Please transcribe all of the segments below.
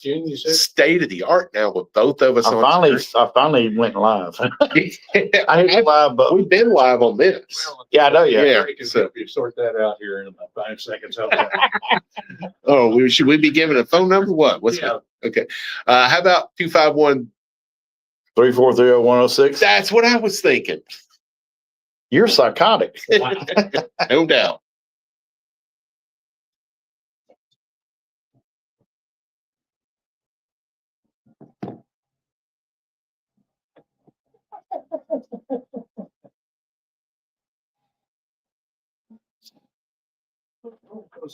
June, you said? State of the art now with both of us I finally went live. I hit live, but we've been live on this. Yeah, I know. Yeah. So if you sort that out here in about 5 seconds. Oh, should we be giving a phone number? What's that? Okay. How about 251? 3430106. That's what I was thinking. You're psychotic. No doubt.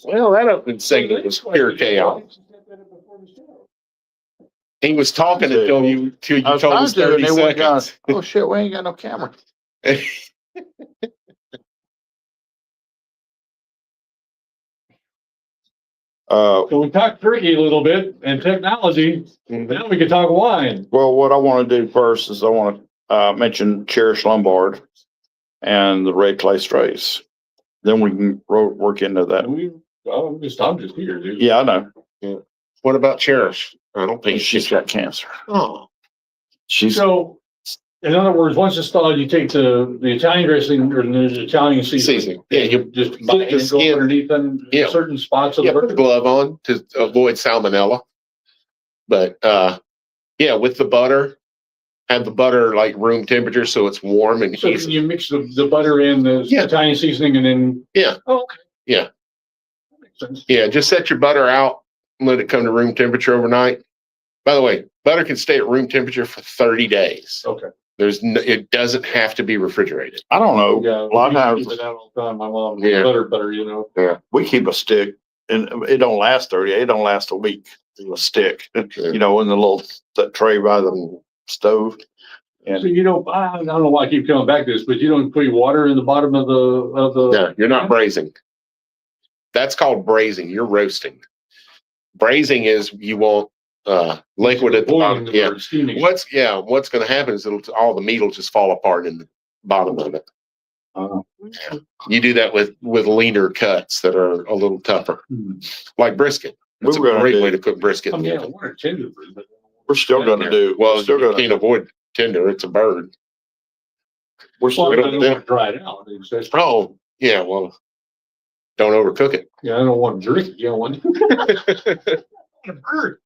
Well, that opening segment was pure chaos. He was talking until you told us 30 seconds. Oh shit, we ain't got no camera. So we talked turkey a little bit and technology. Now we can talk wine. Well, what I want to do first is I want to mention Cherish Lombard and the Red Clay Strays. Then we can work into that. I'm just here, dude. Yeah, I know. Yeah. What about Cherish? I don't think She's got cancer. Oh, So, in other words, once it's thawed, you take the Italian dressing or the Italian seasoning. Yeah, you just flip the skin underneath them, certain spots of the put burger. the glove on to avoid salmonella. But with the butter, have the butter like room temperature so it's warm and so easy. you mix the butter in the Italian seasoning and then Oh, okay. Yeah. That makes sense. Yeah, just set your butter out and let it come to room temperature overnight. By the way, butter can stay at room temperature for 30 days. Okay. It doesn't have to be refrigerated. I don't know. Yeah, a lot of times keep it out all the time. My mom butter, Yeah. we keep a stick and it don't last 30 days. It don't last a week. A stick, in the that tray by the stove. And so I don't know why I keep coming back to this, but you don't put water in the bottom of the. No, you're not braising. That's called braising. You're roasting. Braising is you want liquid at the bottom. Yeah. What's going to happen is all the meat will just fall apart in the bottom of it. You do that with leaner cuts that are a little tougher, like brisket. That's a great way to cook brisket. We're tender, but we're still going to do. Well, you can't avoid tender. It's a bird. We're still going to dry it out. Oh, yeah. Well, don't overcook it. Yeah, I don't want to drink it. You don't want to. A bird.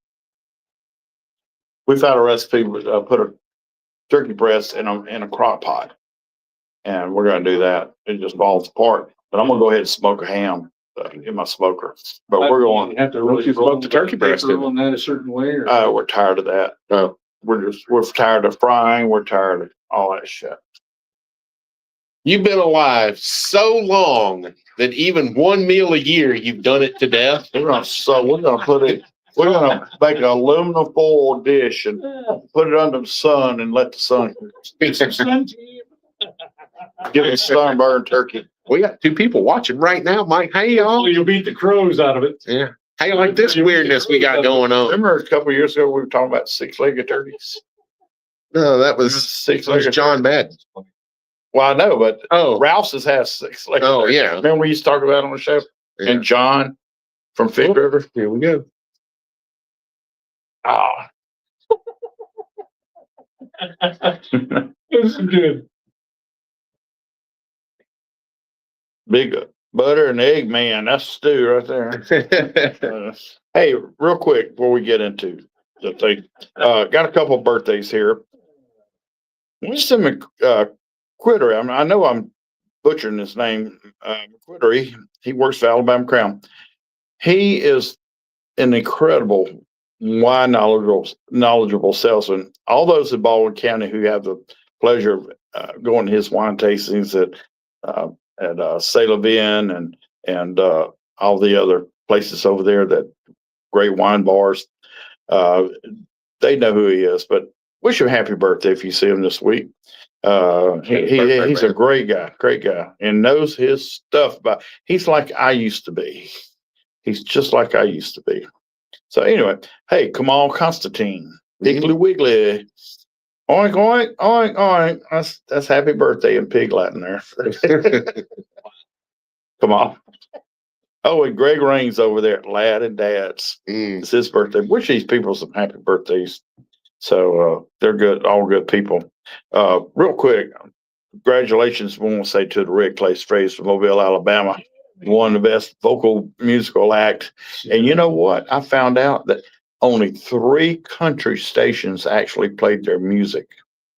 We found a recipe with put a turkey breast in a crock pot, and we're going to do that. It just falls apart. But I'm going to go ahead and smoke a ham in my smoker. But we're going to have to really smoke the turkey breast on that a certain way. Or? We're tired of that. Oh. We're tired of frying. We're tired of all that shit. You've been alive so long that even one meal a year, you've done it to death. We're going to put it. We're going to make an aluminum foil dish and put it under the sun and let the sun give it sunburned turkey. We got 2 people watching right now, Mike. Hey, y'all. You'll beat the crows out of it. Yeah. How you like this weirdness we got going on? Remember a couple of years ago we were talking about 6-legged turkeys? No, that was John Madden. Well, I know, but Rouse's has 6-legged. Oh, turkeys. yeah. Remember we used to talk about it on the show? Yeah. And John from Fig River. Here we go. This is good. Big butter and egg, man. That's stew right there. Hey, real quick before we get into the thing, got a couple of birthdays here. Winston McQuittery. I know I'm butchering his name. McQuittery. He works for Alabama Crown. He is an incredible wine knowledgeable salesman. All those in Baldwin County who have the pleasure of going to his wine tastings at C'est La Vigne and all the other places over there, that great wine bars, they know who he is. But wish him a happy birthday if you see him this week. He's a great guy, and knows his stuff. He's like I used to be. He's just like I used to be. So anyway, hey, come on, Constantine, Diggly Wiggly, oink oink oink oink. That's happy birthday in Pig Latin there. Come on. Oh, and Greg Rains over there at Lad and Dad's. Mm. It's his birthday. Wish these people some happy birthdays. So they're good, all good people. Real quick, congratulations, we want to say to the Rick Clay Strays from Mobile, Alabama. One of the best vocal musical act. And you know what? I found out that only 3 country stations actually played their music.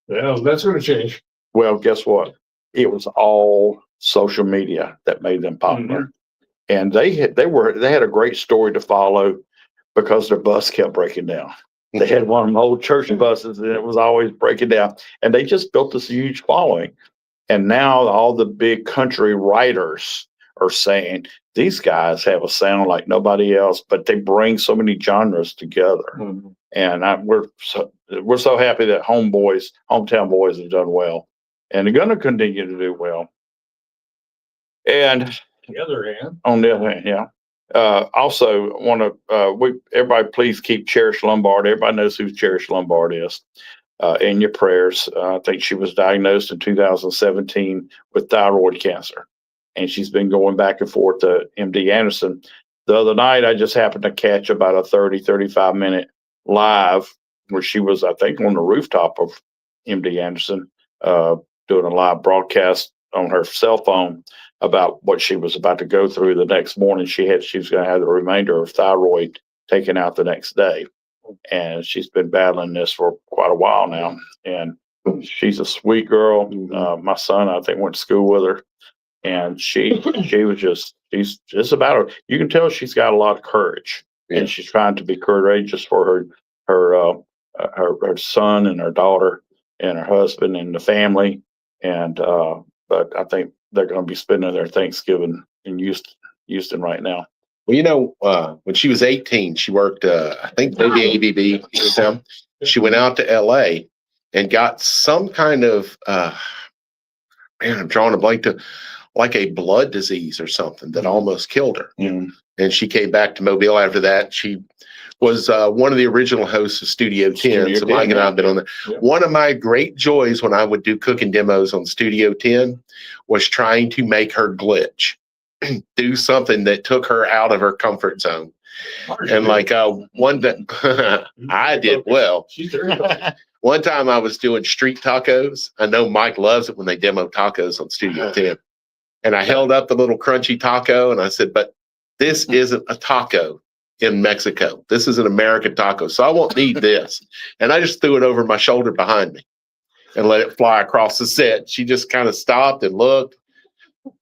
Yeah, that's gonna change. Well, guess what? It was all social media that made them popular. And they had a great story to follow because their bus kept breaking down. They had one of them old church buses and it was always breaking down. And they just built this huge following. And now all the big country writers are saying these guys have a sound like nobody else, but they bring so many genres together. And we're so happy that hometown boys have done well, and they're going to continue to do well. And On the other hand, on the other hand, yeah. Also, want to everybody please keep Cherish Lombard. Everybody knows who Cherish Lombard is. In your prayers. I think she was diagnosed in 2017 with thyroid cancer, and she's been going back and forth to MD Anderson. The other night, I just happened to catch about a 35 minute live where she was, I think, on the rooftop of MD Anderson, doing a live broadcast on her cell phone about what she was about to go through the next morning. She was going to have the remainder of thyroid taken out the next day. And she's been battling this for quite a while now. And she's a sweet girl. My son, I think, went to school with her. And she's just about her. You can tell she's got a lot of courage. Yeah. And she's trying to be courageous for her son and her daughter and her husband and the family. And but I think they're going to be spending their Thanksgiving in Houston right now. Well, when she was 18, she worked, I think maybe ABB. She went out to LA and got some kind of, I'm drawing a blank, like a blood disease or something that almost killed her. And she came back to Mobile after that. She was one of the original hosts of Studio 10. So Mike and I have been on that. Yeah. One of my great joys when I would do cooking demos on Studio 10 was trying to make her glitch. Do something that took her out of her comfort zone. And like one that I did well. One time I was doing street tacos. I know Mike loves it when they demo tacos on Studio 10. And I held up the little crunchy taco and I said, but this isn't a taco in Mexico. This is an American taco. So I won't need this. And I just threw it over my shoulder behind me and let it fly across the set. She just kind of stopped and looked.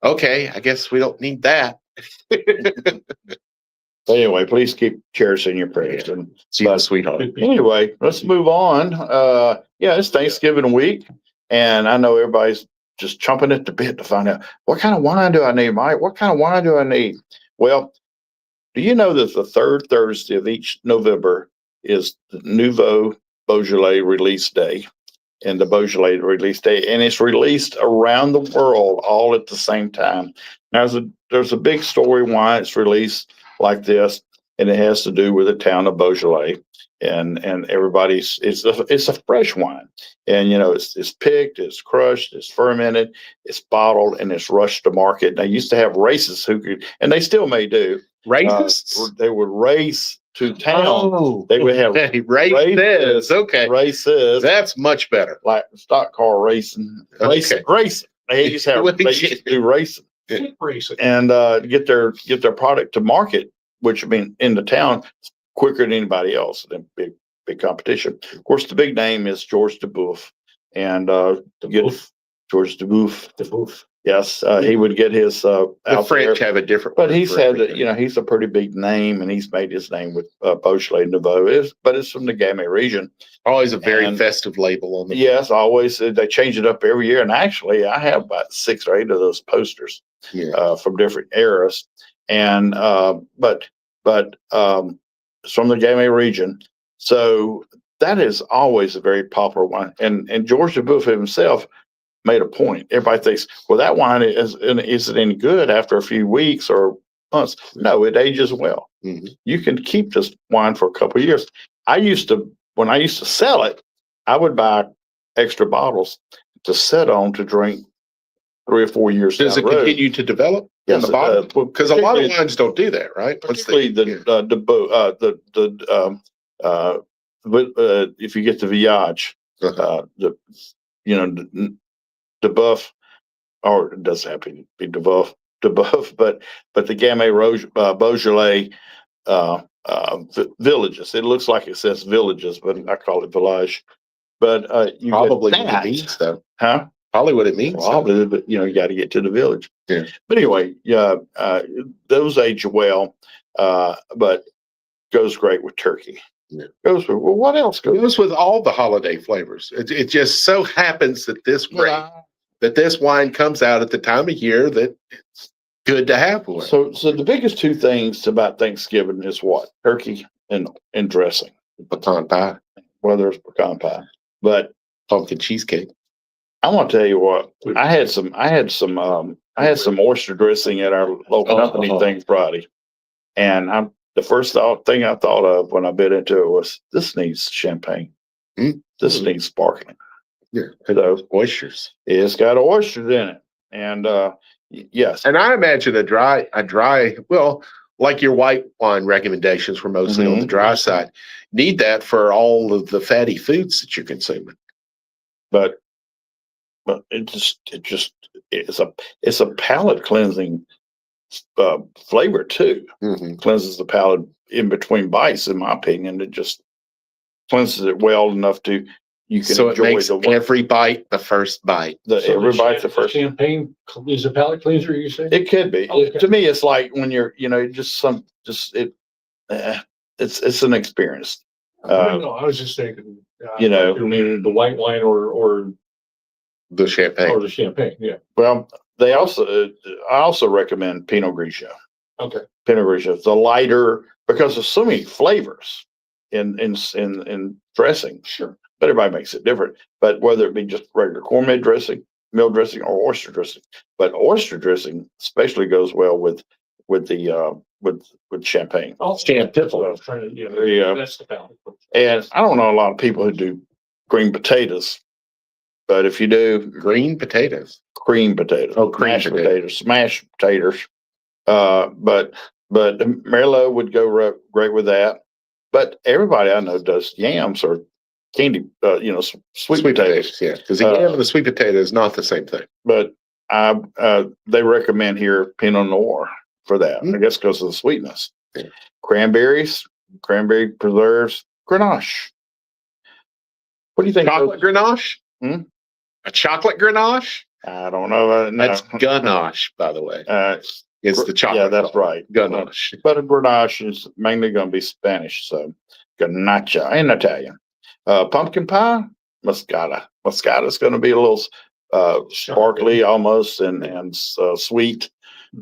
Okay, I guess we don't need that. Anyway, please keep cherishing your prayers. And she's a sweetheart. Anyway, let's move on. It's Thanksgiving week, and I know everybody's just chomping at the bit to find out what kind of wine do I need, Mike? What kind of wine do I need? Well, do you know that the third Thursday of each November is the Nouveau Beaujolais release day? And the Beaujolais release day, and it's released around the world all at the same time. Now, there's a big story why it's released like this, and it has to do with the town of Beaujolais. And it's a fresh wine, and it's picked, it's crushed, it's fermented, it's bottled, and it's rushed to market. They used to have races and they still may do. Races? They would race to town. Oh, they would have races. Okay, races. That's much better. Like stock car racing. Racing. They used to do racing. And get their product to market, which I mean in the town quicker than anybody else. Than big competition. Of course, the big name is George Dubouf, and George Dubouf. Yes, he would get his. The French have a different, but he's had he's a pretty big name, and he's made his name with Beaujolais Nouveau. But it's from the Gamay region. Always a very festive label on the. Yes, always they change it up every year, and actually, I have about 6 or 8 of those posters from different eras, and but it's from the Gamay region, so that is always a very popular one, and George Dubouf himself made a point. Everybody thinks, well, that wine isn't any good after a few weeks or months. No, it ages well. Mm-hmm. You can keep this wine for a couple of years. When I used to sell it, I would buy extra bottles to set on to drink 3 or 4 years down Does the it road. continue to develop in Yes, the bottom? Because a lot of particularly- wines don't do that, right? Once they- if you get the Viage, the buff, or it doesn't have to be the buff, but the Gamay Beaujolais villages. It looks like it says villages, but I call it village. But you Probably get what it that, means, though. huh? Probably what it means. though. Probably, but you got to get to the village. Yeah. But anyway, those age well, but goes great with turkey. Yeah. Goes with, well, what else It goes? goes with all the holiday flavors. It just so happens that this wine comes out at the time of year that it's good to have one. So the biggest two things about Thanksgiving is what? Turkey and dressing. Pecan pie, Whether it's pecan pie, but pumpkin cheesecake. I want to tell you what, I had some oyster dressing at our local company thing Friday, and the first thing I thought of when I bit into it was, this needs champagne. This needs sparkling. Yeah, So oysters. it's got oysters in it, and yes, And I imagine a dry, well, like your white wine recommendations were mostly on the dry side. Need that for all of the fatty foods that you're consuming. but it's a palate cleansing flavor too. Cleanses the palate in between bites, in my opinion. It just cleanses it well enough to you can So it enjoy makes every bite the first bite. Every bite's the first. Champagne is a palate cleanser, you say? It could be. Okay. To me, it's like when you're, it's an experience. No, I was just thinking, the white wine or The champagne. the champagne, yeah. Well, I also recommend Pinot Grigio. Okay. Pinot Grigio. It's a lighter, because there's so many flavors in dressing. Sure. But everybody makes it different. But whether it be just regular cornmeal dressing, mill dressing, or oyster dressing, but oyster dressing especially goes well with champagne. Oh, Champagne. that's what I was trying to, There you go. that's the palate. And I don't know a lot of people who do green potatoes, but if you do Green potatoes. cream potatoes, Cream potatoes. smashed potatoes, but Merlot would go great with that. But everybody I know does yams or candy, sweet potatoes. Yeah, because the yam and the sweet potato is not the same thing. But they recommend here Pinot Noir for that. I guess because of the sweetness. Yeah. Cranberries, cranberry preserves, Grenache. What do you think? Chocolate Grenache? A chocolate Grenache? I don't know. No. That's Ganache, by the way. It's the chocolate. Yeah, that's right. Ganache. But a Grenache is mainly going to be Spanish, so Ganache in Italian. Pumpkin pie, Moscata. Moscata is going to be a little sparkly almost and sweet.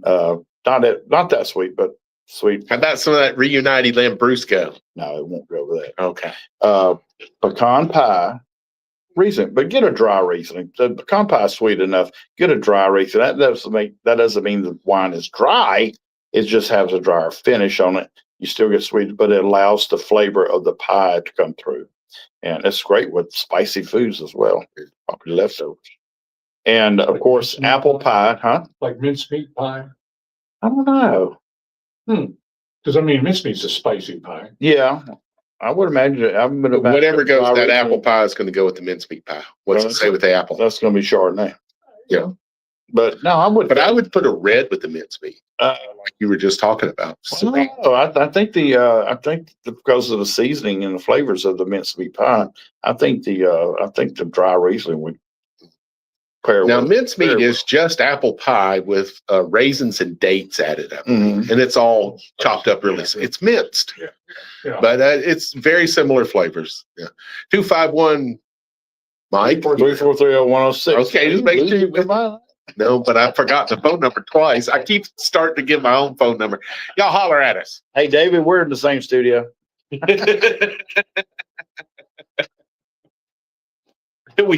Not that sweet, but sweet. How about some of that reunited Lambrusco? No, it won't go with that. Okay. Pecan pie, Riesling, but get a dry Riesling. The pecan pie is sweet enough. Get a dry Riesling. That doesn't mean the wine is dry. It just has a drier finish on it. You still get sweet, but it allows the flavor of the pie to come through. And it's great with spicy foods as well, probably leftovers. And of course, apple pie, huh? Like mincemeat pie? I don't know. Because mincemeat's a spicy pie. Yeah, I would imagine it. Whatever goes, that apple pie is going to go with the mincemeat pie. What's it say with the apple? That's going to be Chardonnay. Yeah. But no, I would. But I would put a red with the mincemeat, like you were just talking about. I think because of the seasoning and the flavors of the mincemeat pie, I think the dry Riesling would pair. Now, mincemeat is just apple pie with raisins and dates added up, and it's all chopped up really. It's minced, but it's very similar flavors. Yeah, 251, Mike. 3430106. Okay, just make sure. No, but I forgot the phone number twice. I keep starting to give my own phone number. Y'all holler at us. Hey, David, we're in the same studio. We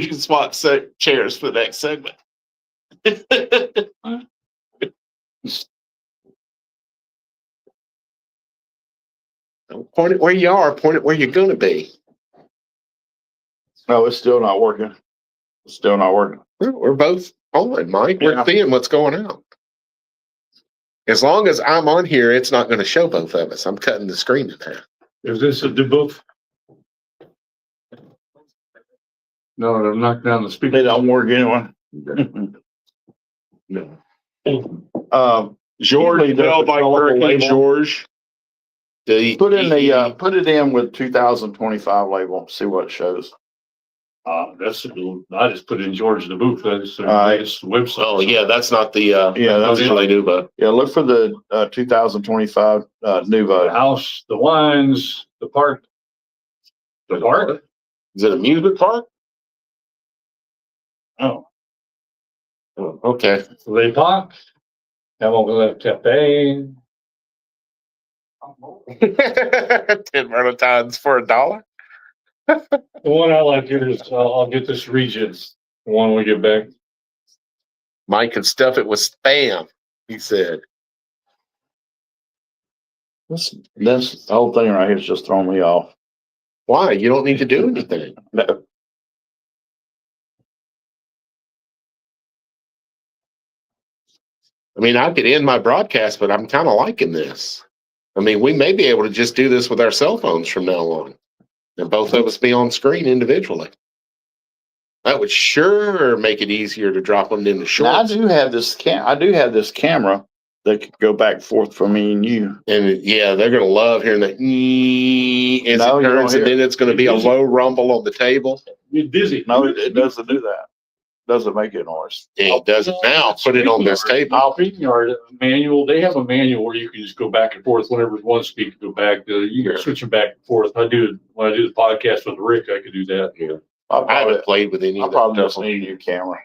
can swap chairs for the next segment. Don't point it where you are. Point it where you're going to be. No, it's still not working. Still not working. We're both on, Mike. We're Yeah. seeing what's going on. As long as I'm on here, it's not going to show both of us. I'm cutting the screen in half. Is this a deboof? No, they're knocking down the They speaker. don't work anyway. No. George, Usually they'll like Hurricane George. Put it in with 2025 label, see what it shows. I just put in George the booth. That's the Alright. latest website. Oh, yeah, that's not the, Yeah, that's what they do, but Yeah, look for the 2025 The Nuvo. house, the wines, the park. The park? is it a amusement park? Oh, Oh, okay. they talk. Hamilton Cafe. 10 Merlotons for $1. The one I like here is, I'll get this region, the one we get back. Mike can stuff it with spam, he said. This the whole thing right here is just throwing me off. Why? You don't need to do anything. No. I mean, I could end my broadcast, but I'm kind of liking this. I mean, we may be able to just do this with our cell phones from now on, and both of us be on screen individually. That would sure make it easier to drop them into Now, I shorts. do have this camera that could go back and forth for me and you. And yeah, they're going to love hearing that as No, you it don't turns, and hear then it's going to be a Busy. low rumble on the table. You're dizzy. No, it doesn't do that. Doesn't make it noise. Yeah, it doesn't now. Put it on this table. Or manual, they have a manual where you can just go back and forth whenever one speaker go back. You can switch them back and forth. When I do the podcast with Rick, I could do that. Yeah. I I haven't played with any of probably that just need a new camera.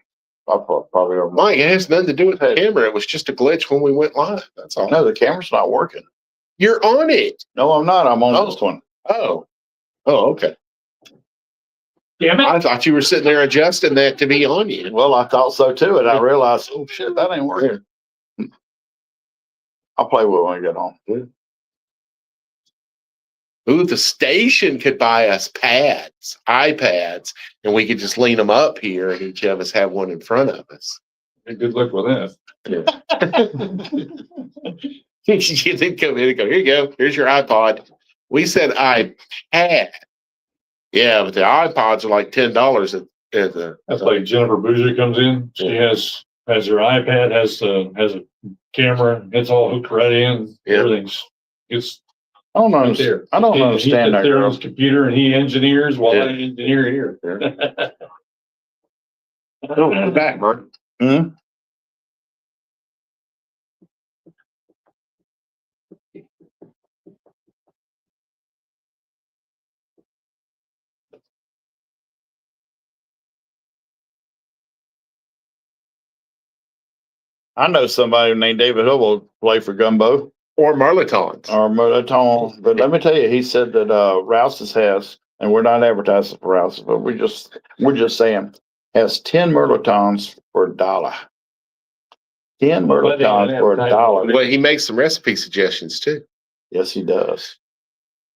I probably don't. Mike, it has nothing to do with the camera. It was just a glitch when we went live. That's all. No, the camera's not working. You're on it. No, I'm not. I'm on Oh. this one. Oh. Oh, okay. Damn it. I thought you were sitting there adjusting that to be on you. Well, I thought so too, and I realized, oh shit, that ain't working. I'll play with it when we get home. Ooh, the station could buy us iPads, and we could just lean them up here, and each of us have one in front of us. Good luck with that. You then come in and go, here you go. Here's your iPod. We said iPad. Yeah, but the iPods are like $10 at the. That's like Jennifer Bouger comes in. She has her iPad, has a camera. It's all hooked right in. Yeah. It's I don't right understand. there. I don't He understand sits that there on girl. his computer and he engineers while Yeah. I engineer here. Don't go back, Mark. Hmm? I know somebody named David Hill will play for Gumbo Or Marlotons. or Merlotone, but let me tell you, he said that Rouse's has, and we're not advertising for Rouse's, but we're just saying, has 10 Merlotons for $1. 10 Well, they Merlotons for $1. Well, he makes some recipe suggestions too. Yes, he does.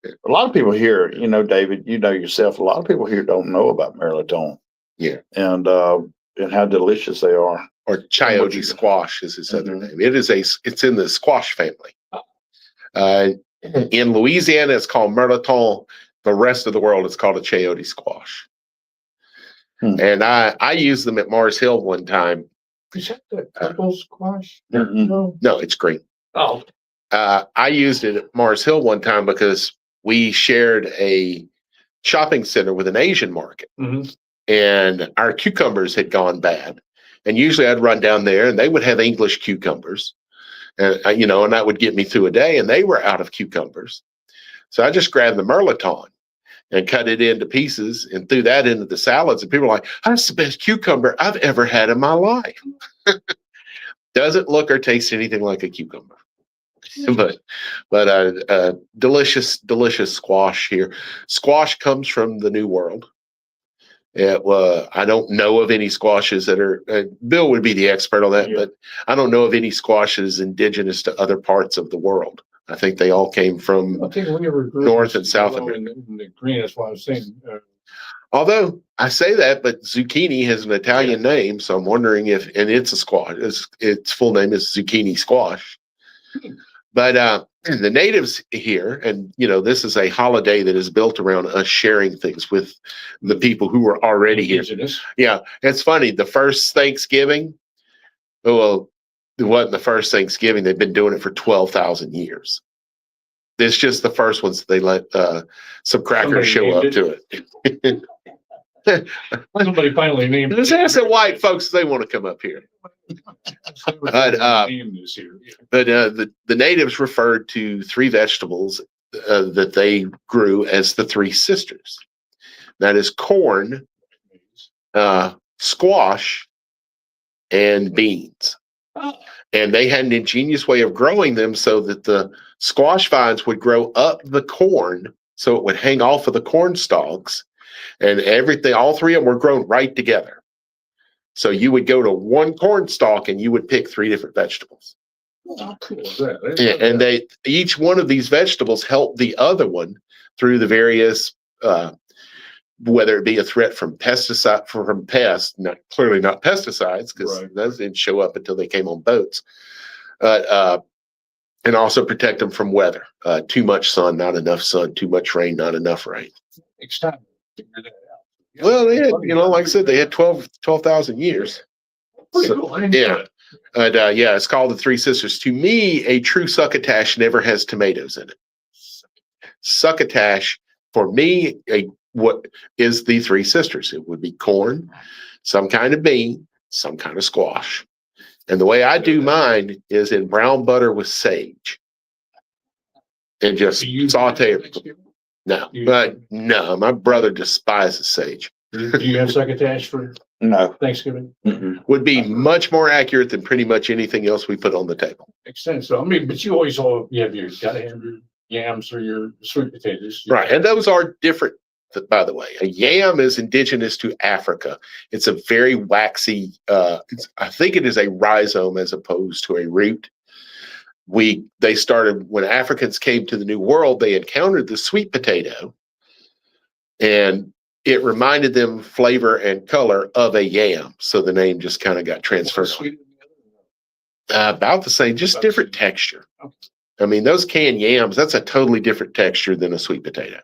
A lot of people here, David, you know yourself, a lot of people here don't know about Merlotone. Yeah. And how delicious they are. Or chayote squash is its other name. It's in the squash family. In Louisiana, it's called Merloton. The rest of the world, it's called a chayote squash. And I used them at Mars Hill one time. Is that the purple squash? Mm-mm. No, it's green. Oh, I used it at Mars Hill one time because we shared a shopping center with an Asian market. mhm. And our cucumbers had gone bad. And usually I'd run down there and they would have English cucumbers. And, and that would get me through a day, and they were out of cucumbers. So I just grabbed the Merloton and cut it into pieces and threw that into the salads. And people were like, that's the best cucumber I've ever had in my life. Doesn't look or taste anything like a cucumber. But delicious squash here. Squash comes from the New World. I don't know of any squashes that are. Bill would be the expert on that, but I don't know of any squashes indigenous to other parts of the world. I think they all came from. I think we never grew North and South in the green. That's why I was saying. Although I say that, but zucchini has an Italian name, so I'm wondering and it's a squash. Its full name is zucchini squash. But the natives here, and this is a holiday that is built around us sharing things with the people who are already here. Yeah, it's funny. The first Thanksgiving, well, it wasn't the first Thanksgiving. They've been doing it for 12,000 years. It's just the first ones they let some crackers show up to it. Somebody finally named it. Just ask the white folks if they want to come up here. But the natives referred to three vegetables that they grew as the three sisters. That is corn, squash, and beans. And they had an ingenious way of growing them so that the squash vines would grow up the corn, so it would hang off of the corn stalks, and everything, all three of them were grown right together. So you would go to one corn stalk and you would pick three different vegetables. Oh, cool. And each one of these vegetables helped the other one through the various, whether it be a threat from pests, clearly not pesticides, because those didn't show up until they came on boats, but and also protect them from weather. Too much sun, not enough sun. Too much rain, not enough rain. Next time, figure that out. Yeah. Well, they had, like I said, they had 12,000 years. Pretty cool. Yeah. It's called the Three Sisters. To me, a true succotash never has tomatoes in it. Succotash, for me, what is the Three Sisters? It would be corn, some kind of bean, some kind of squash. And the way I do mine is in brown butter with sage. And just saute it. No, my brother despises sage. Do you have succotash for Thanksgiving? Mm-mm. Would be much more accurate than pretty much anything else we put on the table. Makes sense. So, but you always gotta have your yams or your sweet potatoes. Right. And those are different, by the way. A yam is indigenous to Africa. It's a very waxy, I think it is a rhizome as opposed to a root. They started, when Africans came to the New World, they encountered the sweet potato, and it reminded them flavor and color of a yam. So the name just kind of got transferred. About the same, just different texture. Okay. I mean, those canned yams, that's a totally different texture than a sweet potato.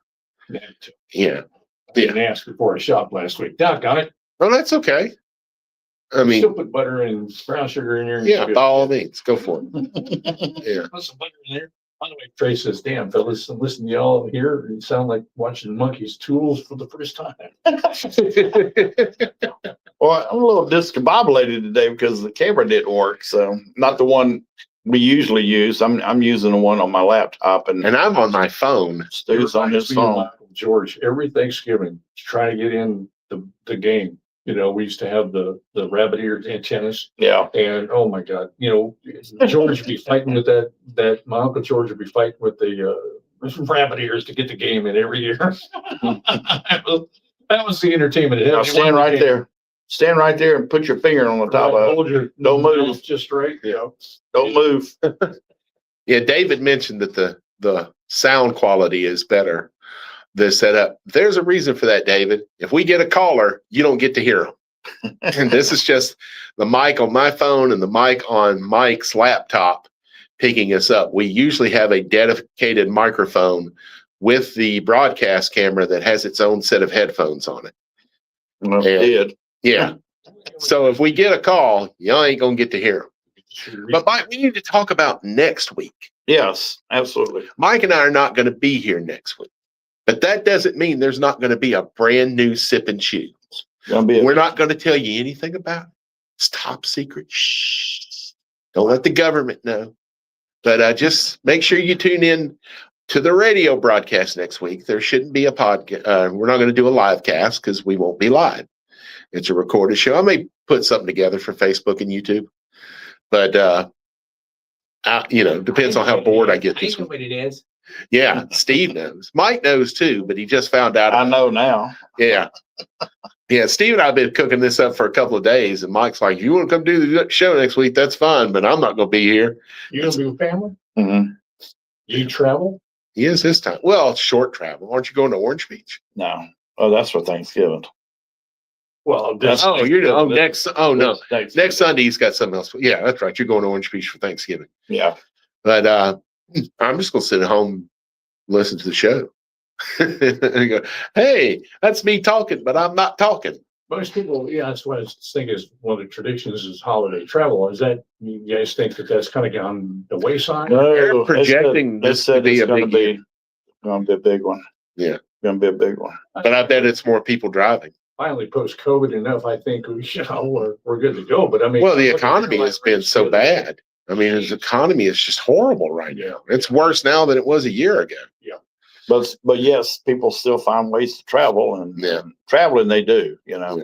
Yeah. I didn't ask before I shopped last week. Doc, got it? Oh, that's okay. I mean, still put butter and brown sugar in there. Yeah, by all means, go for it. Yeah. Put some butter in there. By the way, Trey says, "Damn, fellas, listen to y'all here. You sound like watching monkeys' tools for the first time." Well, I'm a little discombobulated today because the camera didn't work. So not the one we usually use. I'm using the one on my laptop, and I'm on my phone. Stu's on his phone. George, every Thanksgiving, trying to get in the game. We used to have the rabbit ear antennas. Yeah. And oh my God, George would be fighting with that my Uncle George would be fighting with the rabbit ears to get the game in every year. That was the entertainment. Now stand right there. Stand right there and put your finger on the top of it. Don't move. Just right. Don't move. Yeah, David mentioned that the sound quality is better. The setup. There's a reason for that, David. If we get a caller, you don't get to hear them. And this is just the mic on my phone and the mic on Mike's laptop picking us up. We usually have a dedicated microphone with the broadcast camera that has its own set of headphones on it. Well, it did. Yeah. So if we get a call, y'all ain't going to get to hear them. But Mike, we need to talk about next week. Yes, absolutely. Mike and I are not going to be here next week. But that doesn't mean there's not going to be a brand new Sip and Chew. We're not going to tell you anything about it. It's top secret. Shh. Don't let the government know. But just make sure you tune in to the radio broadcast next week. There shouldn't be a podcast. We're not going to do a live cast because we won't be live. It's a recorded show. I may put something together for Facebook and YouTube. But, depends on how bored I get this week. What it is. Yeah, Steve knows. Mike knows too, but he just found out. I know now. Yeah. Yeah, Steve and I have been cooking this up for a couple of days, and Mike's like, "You want to come do the show next week? That's fine, but I'm not going to be here." You going to be with family? Mm-hmm. You travel? He is this time. Well, it's short travel. Aren't you going to Orange Beach? No. Oh, that's for Thanksgiving. Well, next Sunday he's got something else. Yeah, that's right. You're going to Orange Beach for Thanksgiving. Yeah. But I'm just gonna sit at home, and listen to the show. And go, hey, that's me talking, but I'm not talking. most people, yeah, that's what I think is one of the traditions is holiday travel. Is that, you guys think that that's kind of gone the wayside? They're projecting this to be a big year. Gonna be a big one. Yeah. Gonna be a big one. But I bet it's more people driving. Finally, post-COVID enough, I think we're good to go. But I mean, Well, the economy has been so bad. I mean, his economy is just horrible right now. It's worse now than it was a year ago. Yeah. But yes, people still find ways to travel, and traveling they do,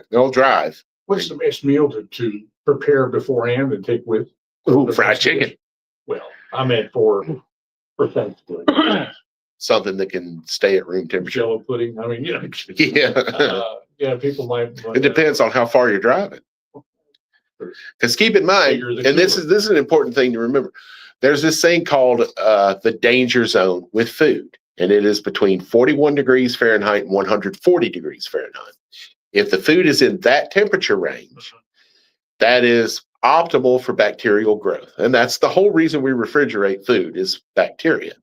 They'll drive. What's the best meal to prepare beforehand and take with? Ooh, fried chicken. Well, I meant for Thanksgiving. Something that can stay at room temperature. Jello pudding. I mean, Yeah. People might. It depends on how far you're driving. Because keep in mind, and this is an important thing to remember. There's this thing called the danger zone with food, and it is between 41 degrees Fahrenheit and 140 degrees Fahrenheit. If the food is in that temperature range, that is optimal for bacterial growth, and that's the whole reason we refrigerate food is bacteria.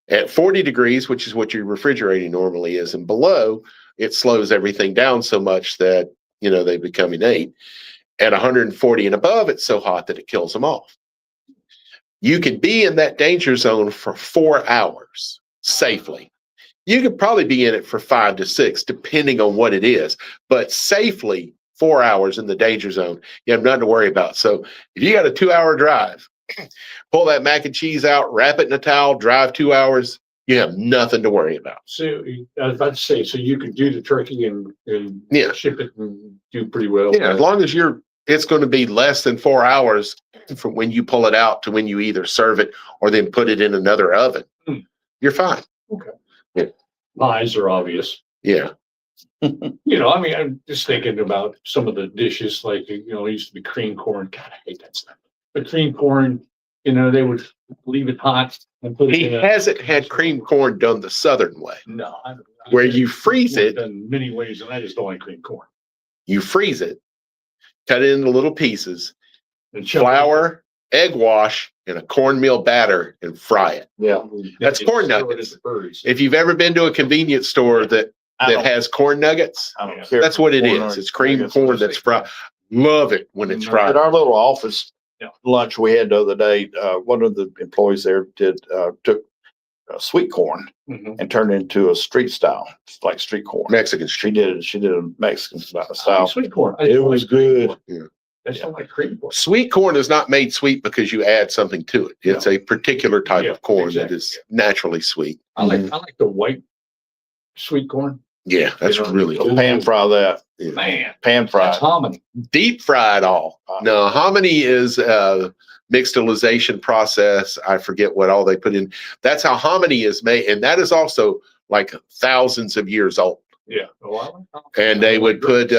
At 40 degrees, which is what your refrigerating normally is, and below, it slows everything down so much that they become innate. At 140 and above, it's so hot that it kills them off. You could be in that danger zone for 4 hours safely. You could probably be in it for 5 to 6, depending on what it is. But safely, 4 hours in the danger zone, you have nothing to worry about. So if you got a 2-hour drive, pull that mac and cheese out, wrap it in a towel, drive 2 hours, you have nothing to worry about. So I was about to say, so you could do the turkey and ship it and do pretty well. Yeah, as long as it's going to be less than 4 hours from when you pull it out to when you either serve it or then put it in another oven. You're fine. Okay. Yeah. Pies are obvious. Yeah. I mean, I'm just thinking about some of the dishes, like, it used to be cream corn. God, I hate that stuff. But cream corn, they would leave it hot and put it in. He hasn't had cream corn done the Southern way. No. Where you freeze it. In many ways, and I just don't like cream corn. You freeze it, cut it into little pieces, and flour, egg wash, and a cornmeal batter and fry it. Yeah. That's corn nuggets. If you've ever been to a convenience store that has corn nuggets, I don't care. That's what it is. It's cream corn that's fried. Love it when it's fried. At our little office lunch we had the other day, one of the employees there took sweet corn and turned it into a street style, like street corn. Mexican street. She did a Mexican style. Sweet corn. It was good. Yeah. That's not like cream corn. Sweet corn is not made sweet because you add something to it. It's a particular type of corn that is naturally sweet. I like the white sweet corn. Yeah, that's really good. Pan fry that. Yeah. Man, pan fried. That's hominy. Deep fried all. No, hominy is a mixtilization process. I forget what all they put in. That's how hominy is made, and that is also like thousands of years old. Yeah. And they would put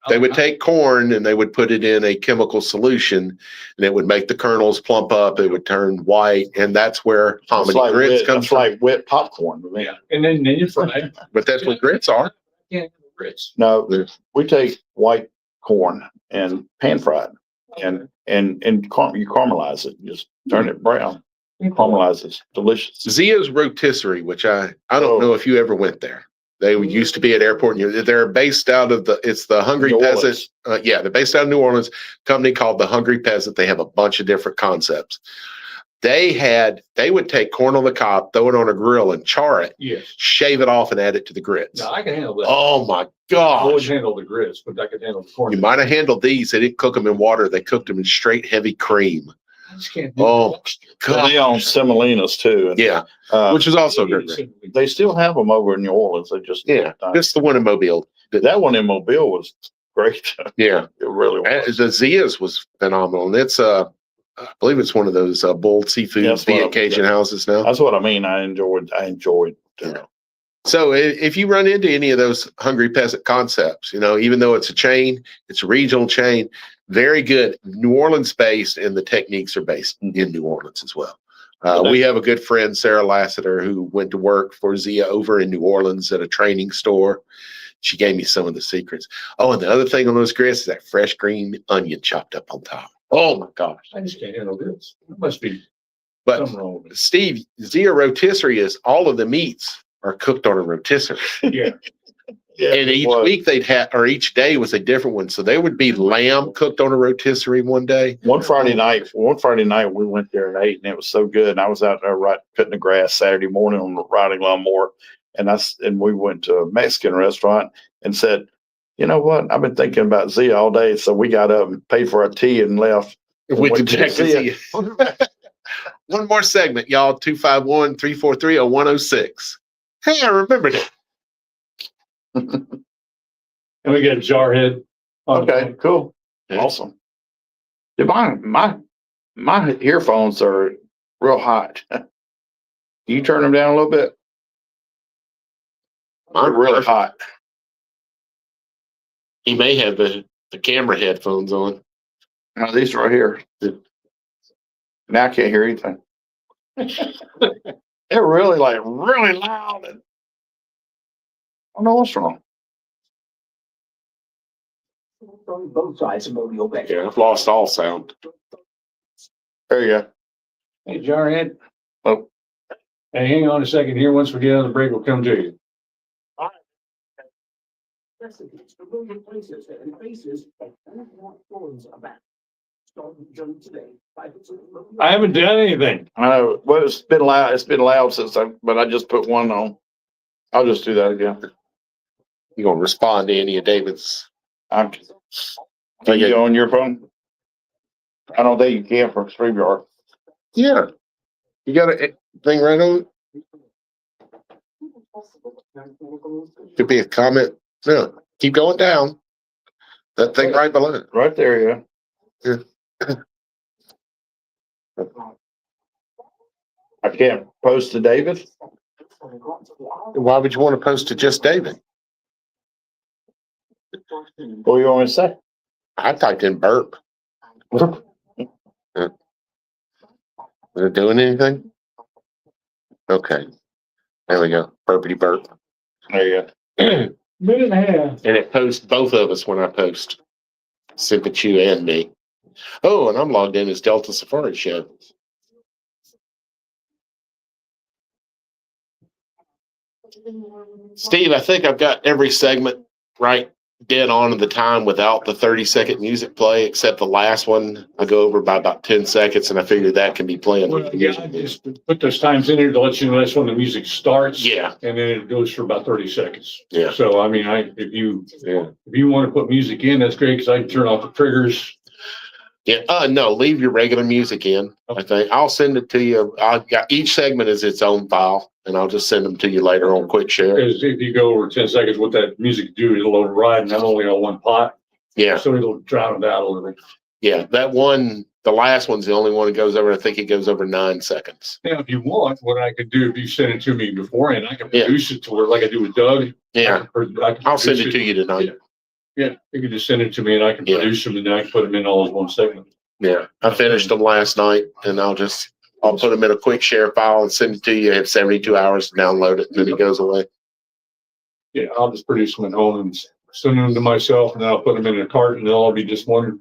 they would take corn and they would put it in a chemical solution, and it would make the kernels plump up. It would turn white, and that's where hominy grits comes from. Like wet popcorn. Yeah, and then you fry it. But that's what grits are. Yeah, grits. No, we take white corn and pan fried, and you caramelize it. Just turn it brown. Caramelize it. Delicious. Zia's Rotisserie, which I don't know if you ever went there. They used to be at airport. They're based out of the Hungry Peasant. They're based out of New Orleans. Company called the Hungry Peasant. They have a bunch of different concepts. They would take corn on the cob, throw it on a grill and char it, shave it off and add it to the grits. No, I can handle that. Oh my I gosh. would handle the grits, but I could handle the corn. You might have handled these. They didn't cook them in water. They cooked them in straight heavy cream. I just can't do Oh, God. They own semolinas too. And, yeah, which is also good. They still have them over in New Orleans. They just just the one in Mobile. That one in Mobile was great. Yeah, it really was. The Zia's was phenomenal, and it's I believe it's one of those boiled seafood via Cajun houses now. That's what I mean. I enjoyed. So if you run into any of those Hungry Peasant concepts, even though it's a chain, it's a regional chain, very good. New Orleans based, and the techniques are based in New Orleans as well. We have a good friend, Sarah Lassiter, who went to work for Zia over in New Orleans at a training store. She gave me some of the secrets. Oh, and the other thing on those grits is that fresh green onion chopped up on top. Oh my gosh. I just can't handle this. There must be But something wrong with it. Steve, Zia rotisserie is all of the meats are cooked on a rotisserie. Yeah. And each week they'd have, or each day was a different one. So there would be lamb cooked on a rotisserie one day. One Friday night we went there and ate, and it was so good. And I was out there cutting the grass Saturday morning on the riding lawnmower, and we went to a Mexican restaurant and said, you know what? I've been thinking about Zia all day. So we got up and paid for our tea and left. With the Jack Zia. One more segment, y'all. 251-343-0106. Hey, I remembered it. And we got a Jarhead. Okay, cool. Awesome. Dude, my earphones are real hot. Can you turn them down a little bit? They're really hot. He may have the camera headphones on. No, these are right here. Now I can't hear anything. They're really really loud. And I don't know what's wrong. Both sides of Mobile Bay. Yeah, I've lost all sound. There you go. Hey, Jarhead. Oh. Hey, hang on a second here. Once we get on the break, we'll come to you. Recipes for million places and faces and forms of that. Start the journey today. I haven't done anything. I know. Well, it's been loud. It's been loud but I just put one on. I'll just do that again. You gonna respond to any of David's? Are you on your phone? I don't think you can for StreamYard. Yeah. You got a thing right on? Could be a comment. No, keep going down. That thing right below it. Right there, yeah. I can't post to David. Why would you want to post to just David? What do you want me to say? I typed in burp. Is it doing anything? Okay. There we go. Burpity burp. There you go. Minute and a half. And it posts both of us when I post. Sip at you and me. Oh, and I'm logged in as Delta Safari Show. Steve, I think I've got every segment right dead on at the time without the 30-second music play, except the last one. I go over by about 10 seconds, and I figured that can be playing. Well, yeah, I just put those times in there to let you know that's when the music starts. Yeah. And then it goes for about 30 seconds. Yeah. So, I mean, if you want to put music in, that's great because I can turn off the triggers. Yeah. No, leave your regular music in. I think I'll send it to you. Each segment is its own file, and I'll just send them to you later on Quick Share. Because if you go over 10 seconds, what that music do, it'll override not only on one pot. Yeah. So it'll drown it out a little bit. Yeah. That one, the last one's the only one that goes over. I think it goes over 9 seconds. Now, if you want, what I could do, if you send it to me beforehand, I can produce it to where, like I do with Doug. Yeah. I'll send it to you tonight. Yeah, you can just send it to me and I can produce them and then I can put them in all as one segment. Yeah, I finished them last night and I'll put them in a Quick Share file and send it to you. You have 72 hours to download it and then it goes away. Yeah, I'll just produce them at home and send them to myself and then I'll put them in a cart and they'll all be just one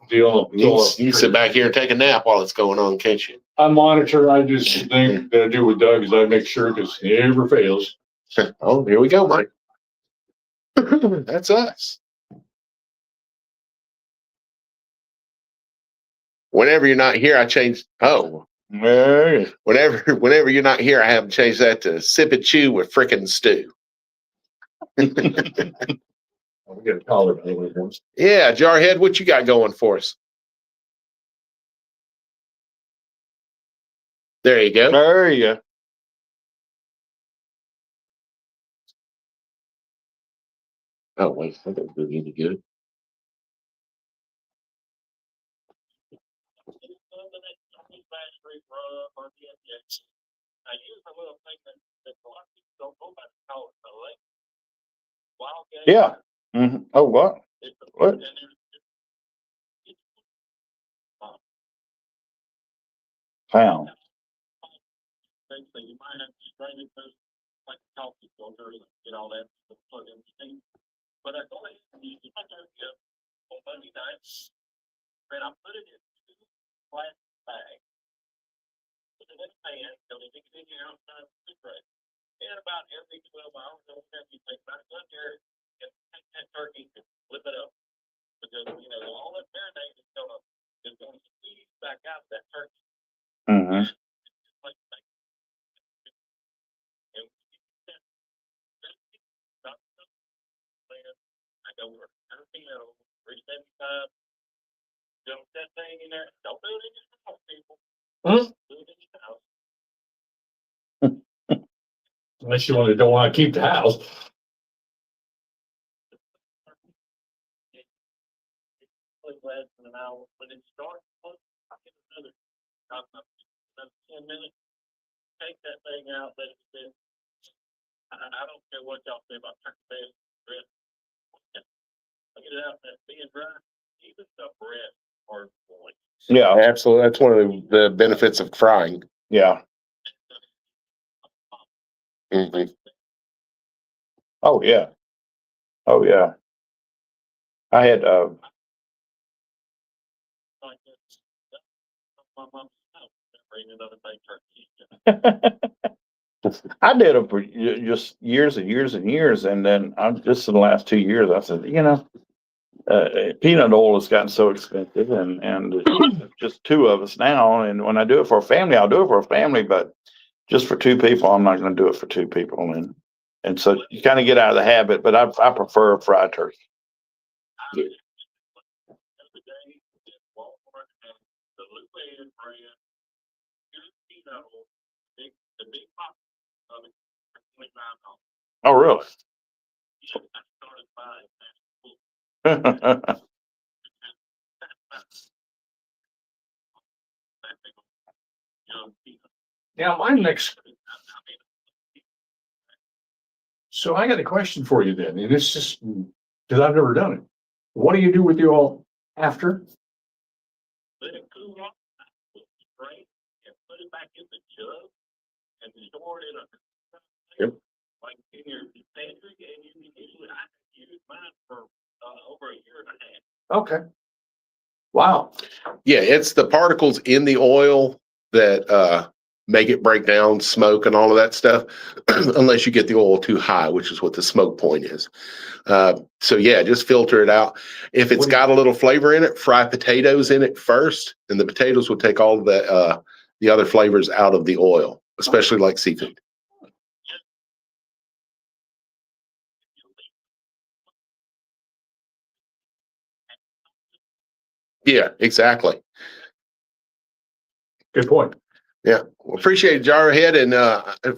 deal. You can sit back here and take a nap while it's going on, can't you? I monitor. The thing that I do with Doug is I make sure because it never fails. Oh, here we go, Mike. That's us. Whenever you're not here, I changed. Oh, whenever you're not here, I haven't changed that to sip and chew with frickin' stew. We got a collar. Yeah, Jarhead, what you got going for us? There you go. There you go. Oh wait, that doesn't do any good. Yeah. Mm-hmm. Oh, what? What? Pound. things, so you might have to strain it through, like a coffee filter, and get all that to plug in the steam. But I go ahead and use my turkey up on Monday nights, and I put it in two plastic bags. Put it in a pan, so they can get it outside the refrigerator. And about every 12 hours, or whatever you take about it, there, and take that turkey and flip it up. Because, you know, all that marinade is gonna squeeze back out of that turkey. Mm-hmm. Like, and I go over 375. Dump that thing in there. Don't do it in your house, people. Do it in your house. Unless you don't want to keep the house. It's less than an hour. When it starts, I get another 10 minutes. Take that thing out, let it sit. I don't care what y'all say about turkey breast. I get it out that being dry, even the breast are going. Yeah, Absolutely. That's one of the benefits of frying. yeah. Mhm. Oh, yeah. Oh, yeah. I had, Like this. My mom's house, bring another big turkey. I did it for just years and years and years. And then just in the last 2 years, I said, peanut oil has gotten so expensive and it's just two of us now. And when I do it for a family, I'll do it for a family, but just for two people, I'm not going to do it for two people. And so you kind of get out of the habit, but I prefer fried turkey. The other day, at Walmart, and the Luann brand, peanut oil, the big box of it, for $29. Oh, really? I started buying that. Now, my next, so I got a question for you then, and it's just, because I've never done it. What do you do with the oil after? Let it cool off, put the drain, and put it back in the jug, and store it in a. Yep. Like in your pantry, and you can usually, I use mine for, over a year and a half. Okay. Wow. Yeah, it's the particles in the oil that make it break down, smoke, and all of that stuff, unless you get the oil too high, which is what the smoke point is. So yeah, just filter it out. If it's got a little flavor in it, fry potatoes in it first, and the potatoes will take all the other flavors out of the oil, especially like seafood. Yeah, exactly. Good point. Yeah, well, appreciate it, Jarhead, and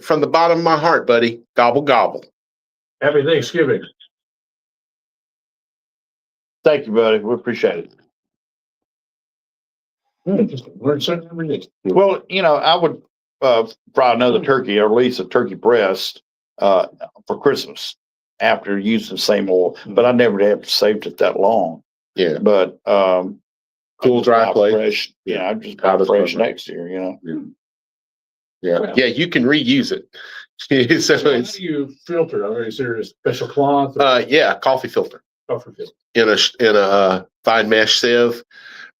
from the bottom of my heart, buddy, gobble gobble. Happy Thanksgiving. Thank you, buddy. We appreciate it. Just learn something every day. Well, I would fry another turkey or at least a turkey breast for Christmas after using the same oil, but I never have saved it that long. Yeah, But cool, dry plate. Fresh, I just buy fresh next year. Yeah, Well, yeah, you can reuse it. So how it's do you filter? I mean, is there a special cloth? yeah, coffee filter Buffer filter? in a fine mesh sieve.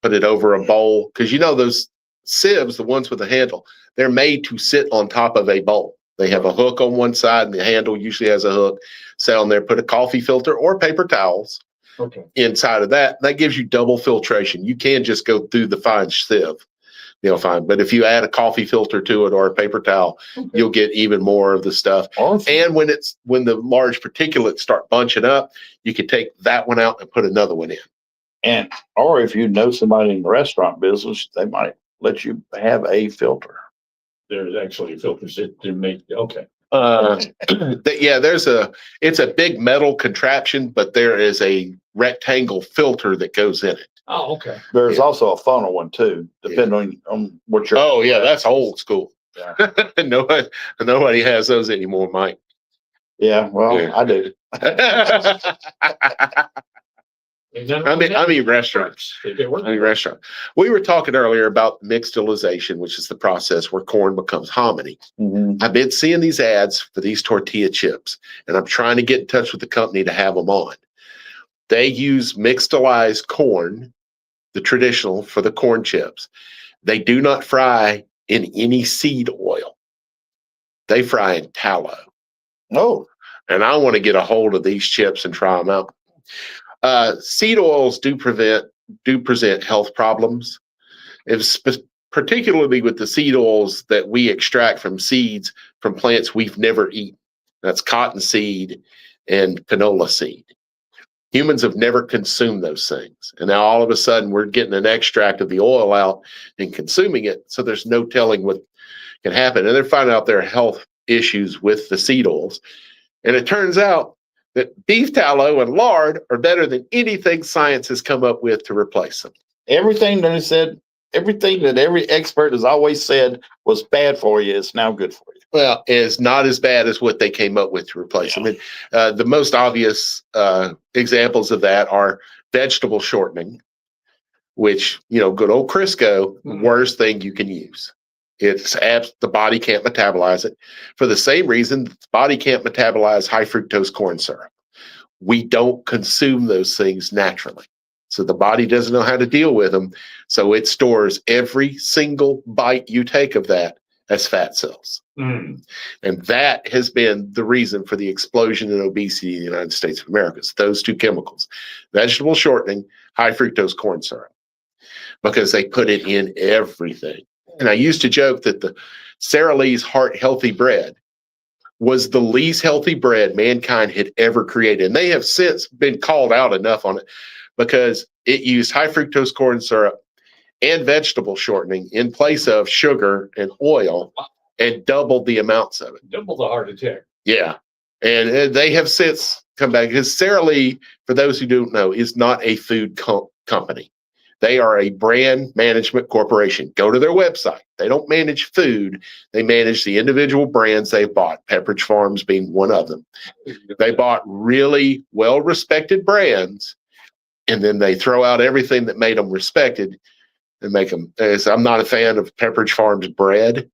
Put it over a bowl because those sieves, the ones with the handle, they're made to sit on top of a bowl. They have a hook on one side, and the handle usually has a hook. Sit on there, put a coffee filter or paper towels inside of that. That gives you double filtration. You can just go through the fine sieve, fine. But if you add a coffee filter to it or a paper towel, you'll get even more of the stuff. Awesome. And when the large particulates start bunching up, you can take that one out and put another one in. Or if you know somebody in the restaurant business, they might let you have a filter. There's actually filters to make, okay. Yeah, it's a big metal contraption, but there is a rectangle filter that goes in it. Oh, okay. There's also a funnel one too, depending on what you're. Oh yeah, that's old school. Yeah. Nobody has those anymore, Mike. Yeah, well, I do. I mean restaurants. Restaurant. We were talking earlier about mixtilization, which is the process where corn becomes hominy. Mhm. I've been seeing these ads for these tortilla chips, and I'm trying to get in touch with the company to have them on. They use mixtilized corn, the traditional for the corn chips. They do not fry in any seed oil. They fry in tallow. Oh, And I want to get a hold of these chips and try them out. Seed oils do present health problems, particularly with the seed oils that we extract from seeds from plants we've never eaten. That's cottonseed and canola seed. Humans have never consumed those things. And now all of a sudden we're getting an extract of the oil out and consuming it. So there's no telling what can happen. And they're finding out there are health issues with the seed oils. And it turns out that beef tallow and lard are better than anything science has come up with to replace them. everything that is said, everything that every expert has always said was bad for you is now good for you. Well, it's not as bad as what they came up with to replace them. And, the most obvious examples of that are vegetable shortening, which, good old Crisco, worst thing you can use. The body can't metabolize it for the same reason the body can't metabolize high fructose corn syrup. We don't consume those things naturally. So the body doesn't know how to deal with them. So it stores every single bite you take of that as fat cells. And that has been the reason for the explosion in obesity in the United States of America. It's those two chemicals, vegetable shortening, high fructose corn syrup, because they put it in everything. And I used to joke that the Sara Lee's Heart Healthy Bread was the least healthy bread mankind had ever created. And they have since been called out enough on it because it used high fructose corn syrup and vegetable shortening in place of sugar and oil and doubled the amounts of it. Double the heart attack. Yeah. And they have since come back because Sara Lee, for those who don't know, is not a food company. They are a brand management corporation. Go to their website. They don't manage food. They manage the individual brands they've bought, Pepperidge Farms being one of them. They bought really well-respected brands, and then they throw out everything that made them respected and make them. I'm not a fan of Pepperidge Farms bread,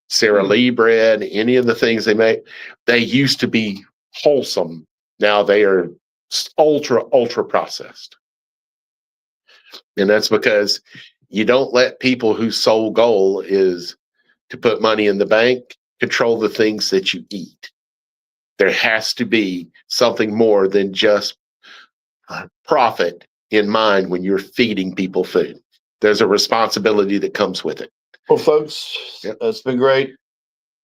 Sara Lee bread, any of the things they make. They used to be wholesome. Now they are ultra processed. And that's because you don't let people whose sole goal is to put money in the bank control the things that you eat. There has to be something more than just profit in mind when you're feeding people food. There's a responsibility that comes with it. Well, folks, It's been great.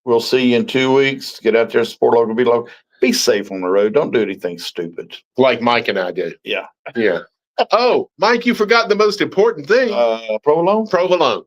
We'll see you in 2 weeks. Get out there, support local, be local. Be safe on the road. Don't do anything stupid. Like Mike and I do. Yeah. Yeah. Oh, Mike, you forgot the most important thing. Provolone? Provolone.